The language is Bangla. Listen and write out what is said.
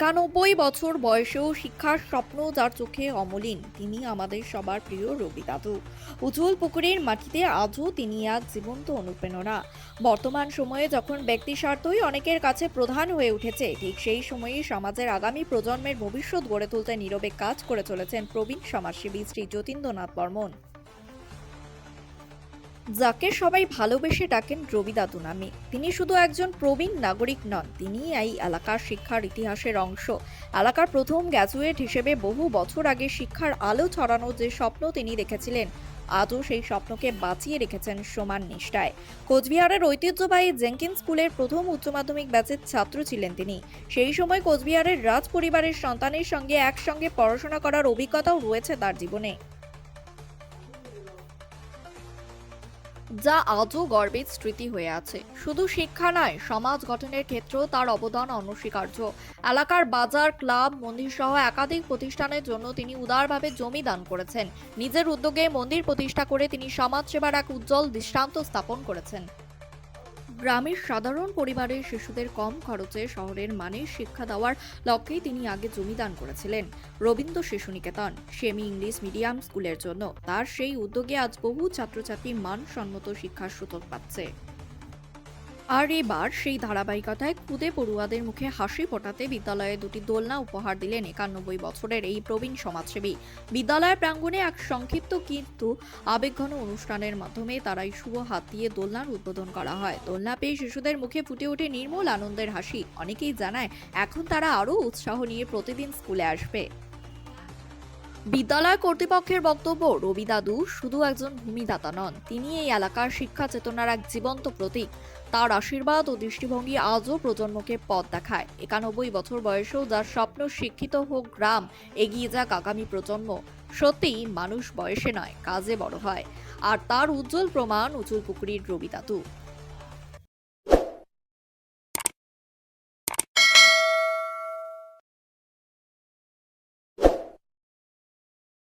৯১ বছর বয়সেও শিক্ষার স্বপ্ন যার চোখে অমলিন, তিনি আমাদের সবার প্রিয় রবি দাদু। উজ্জ্বল পুকুরের মাটিতে আজও তিনি এক জীবন্ত অনুপ্রেরণা। বর্তমান সময়ে যখন ব্যক্তি স্বার্থই অনেকের কাছে প্রধান হয়ে উঠেছে, ঠিক সেই সময়ে সমাজের আগামী প্রজন্মের ভবিষ্যৎ গড়ে তুলতে নীরবে কাজ করে চলেছেন প্রবীণ সমাজসেবী শ্রী যতীন্দ্রনাথ বর্মন, যাকে সবাই ভালোবেসে ডাকেন রবি দাদু নামে। তিনি শুধু একজন প্রবীণ নাগরিক নন, তিনি এই এলাকার শিক্ষার ইতিহাসের অংশ। এলাকার প্রথম গ্র্যাজুয়েট হিসেবে বহু বছর আগে শিক্ষার আলো ছড়ানোর যে স্বপ্ন তিনি দেখেছিলেন, আজও সেই স্বপ্নকে বাঁচিয়ে রেখেছেন সমান নিষ্ঠায়। কোচবিহারের ঐতিহ্যবাহী জেঙ্কিন স্কুলের প্রথম উচ্চ মাধ্যমিক ব্যাচের ছাত্র ছিলেন তিনি। সেই সময় কোচবিহারের রাজ পরিবারের সন্তানের সঙ্গে একসঙ্গে পড়াশোনা করার অভিজ্ঞতাও রয়েছে তার জীবনে, যা আজও গর্বের স্মৃতি হয়ে আছে। শুধু শিক্ষা নয়, সমাজ গঠনের ক্ষেত্রেও তার অবদান অনস্বীকার্য। এলাকার বাজার, ক্লাব, মন্দির সহ একাধিক প্রতিষ্ঠানের জন্য তিনি উদারভাবে জমি দান করেছেন। নিজের উদ্যোগে মন্দির প্রতিষ্ঠা করে তিনি সমাজ সেবার এক উজ্জ্বল দৃষ্টান্ত স্থাপন করেছেন। গ্রামের সাধারণ পরিবারের শিশুদের কম খরচে শহরের মানের শিক্ষা দেওয়ার লক্ষ্যেই তিনি আগে জমি দান করেছিলেন রবীন্দ্র শিশু নিকেতন সেমি ইংলিশ মিডিয়াম স্কুলের জন্য। তার সেই উদ্যোগে আজ বহু ছাত্রছাত্রী মানসম্মত শিক্ষার সুযোগ পাচ্ছে। আর এবার সেই ধারাবাহিকতায় খুদে পড়ুয়াদের মুখে হাসি ফোটাতে বিদ্যালয়ে দুটি দোলনা উপহার দিলেন ৯১ বছরের এই প্রবীণ সমাজসেবী। বিদ্যালয়ের প্রাঙ্গণে এক সংক্ষিপ্ত কিন্তু আবেগঘন অনুষ্ঠানের মাধ্যমে তারাই শুভ হাত দিয়ে দোলনার উদ্বোধন করা হয়। দোলনা পেয়ে শিশুদের মুখে ফুটে ওঠে নির্মল আনন্দের হাসি। অনেকেই জানায় এখন তারা আরও উৎসাহ নিয়ে প্রতিদিন স্কুলে আসবে। বিদ্যালয় কর্তৃপক্ষের বক্তব্য, রবি দাদু শুধু একজন ভূমিদাতা নন, তিনি এই এলাকার শিক্ষা চেতনার এক জীবন্ত প্রতীক। তার আশীর্বাদ ও দৃষ্টিভঙ্গি আজও প্রজন্মকে পথ দেখায়। ৯১ বছর বয়সেও যার স্বপ্ন শিক্ষিত হোক গ্রাম, এগিয়ে যাক আগামী প্রজন্ম। সত্যিই মানুষ বয়সে নয়, কাজে বড় হয়। আর তার উজ্জ্বল প্রমাণ উঁচুল পুকুরীর রবি দাদু।